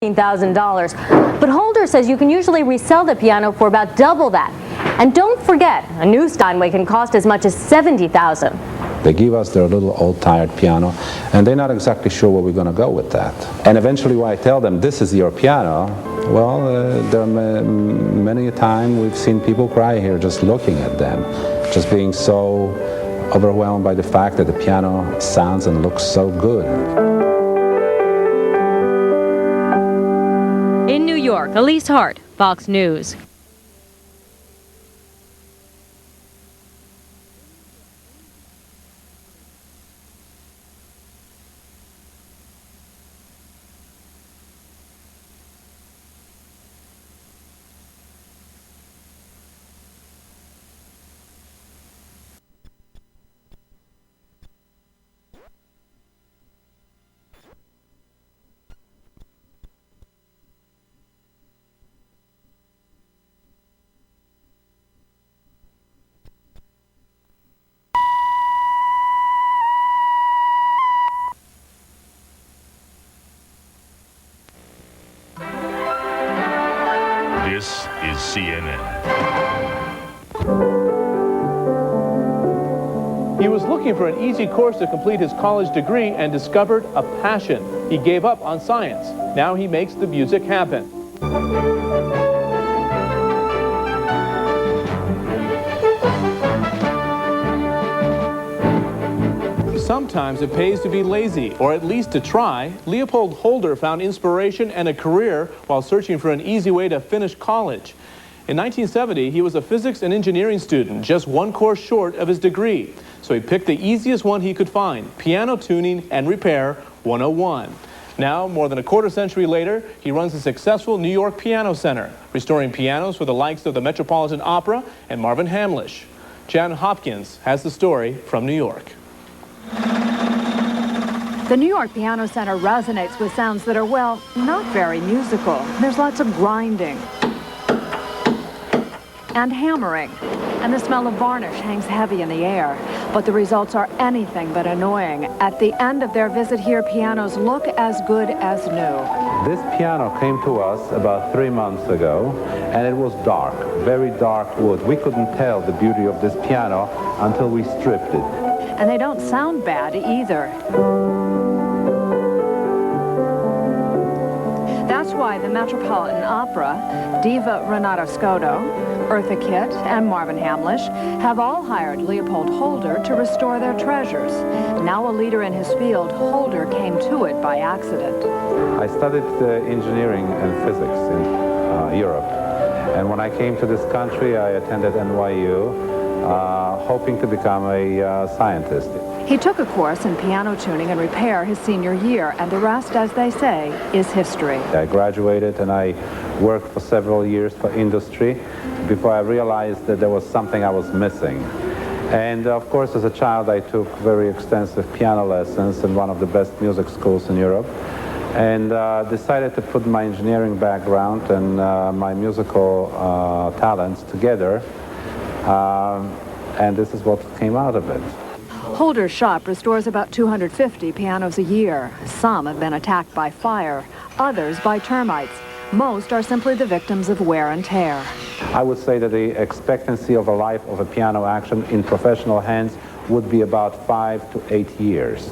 $15,000. But Holder says you can usually resell the piano for about double that. And don't forget, a new Steinway can cost as much as $70,000. They give us their little old tired piano, and they're not exactly sure where we're going to go with that. And eventually when I tell them, this is your piano, well, there are many a time we've seen people cry here just looking at them, just being so overwhelmed by the fact that the piano sounds and looks so good. In New York, Elise Hart, Fox News. This is CNN. He was looking for an easy course to complete his college degree and discovered a passion. He gave up on science. Now he makes the music happen. Sometimes it pays to be lazy, or at least to try. Leopold Holder found inspiration and a career while searching for an easy way to finish college. In 1970, he was a physics and engineering student, just one course short of his degree. So he picked the easiest one he could find, Piano Tuning and Repair 101. Now, more than a quarter century later, he runs a successful New York Piano Center, restoring pianos for the likes of the Metropolitan Opera and Marvin Hamlisch. Jan Hopkins has the story from New York. The New York Piano Center resonates with sounds that are, well, not very musical. There's lots of grinding and hammering, and the smell of varnish hangs heavy in the air. But the results are anything but annoying. At the end of their visit here, pianos look as good as new. This piano came to us about 3 months ago, and it was dark, very dark wood. We couldn't tell the beauty of this piano until we stripped it. And they don't sound bad either. That's why the Metropolitan Opera, Diva Renata Scoto, Eartha Kitt, and Marvin Hamlisch have all hired Leopold Holder to restore their treasures. Now a leader in his field, Holder came to it by accident. I studied engineering and physics in Europe. And when I came to this country, I attended NYU, hoping to become a scientist. He took a course in piano tuning and repair his senior year, and the rest, as they say, is history. I graduated and I worked for several years for industry before I realized that there was something I was missing. And of course, as a child, I took very extensive piano lessons in one of the best music schools in Europe, and decided to put my engineering background and my musical talents together. And this is what came out of it. Holder's shop restores about 250 pianos a year. Some have been attacked by fire, others by termites. Most are simply the victims of wear and tear. I would say that the expectancy of a life of a piano action in professional hands would be about 5 to 8 years.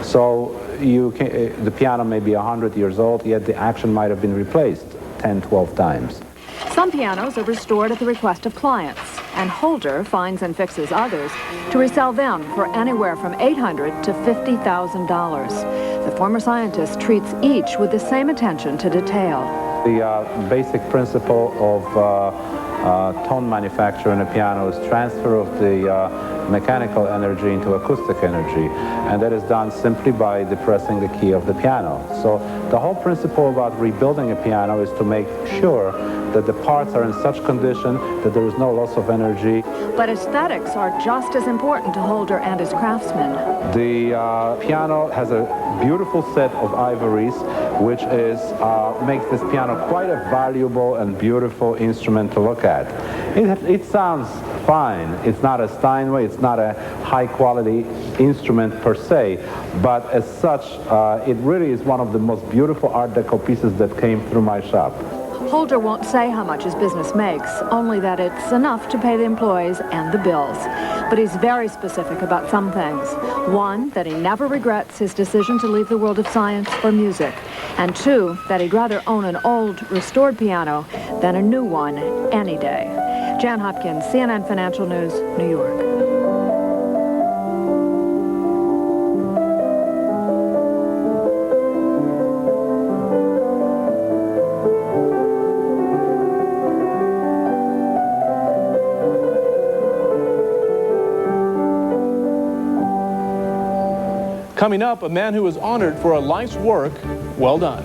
So the piano may be 100 years old, yet the action might have been replaced 10, 12 times. Some pianos are restored at the request of clients, and Holder finds and fixes others to resell them for anywhere from $800 to $50,000. The former scientist treats each with the same attention to detail. The basic principle of tone manufacture in a piano is transfer of the mechanical energy into acoustic energy, and that is done simply by depressing the key of the piano. So the whole principle about rebuilding a piano is to make sure that the parts are in such condition that there is no loss of energy. But aesthetics are just as important to Holder and his craftsmen. The piano has a beautiful set of ivories, which makes this piano quite a valuable and beautiful instrument to look at. It sounds fine. It's not a Steinway, it's not a high-quality instrument per se, but as such, it really is one of the most beautiful Art Deco pieces that came through my shop. Holder won't say how much his business makes, only that it's enough to pay the employees and the bills. But he's very specific about some things. One, that he never regrets his decision to leave the world of science for music. And two, that he'd rather own an old, restored piano than a new one any day. Jan Hopkins, CNN Financial News, New York. Coming up, a man who was honored for a life's work well done.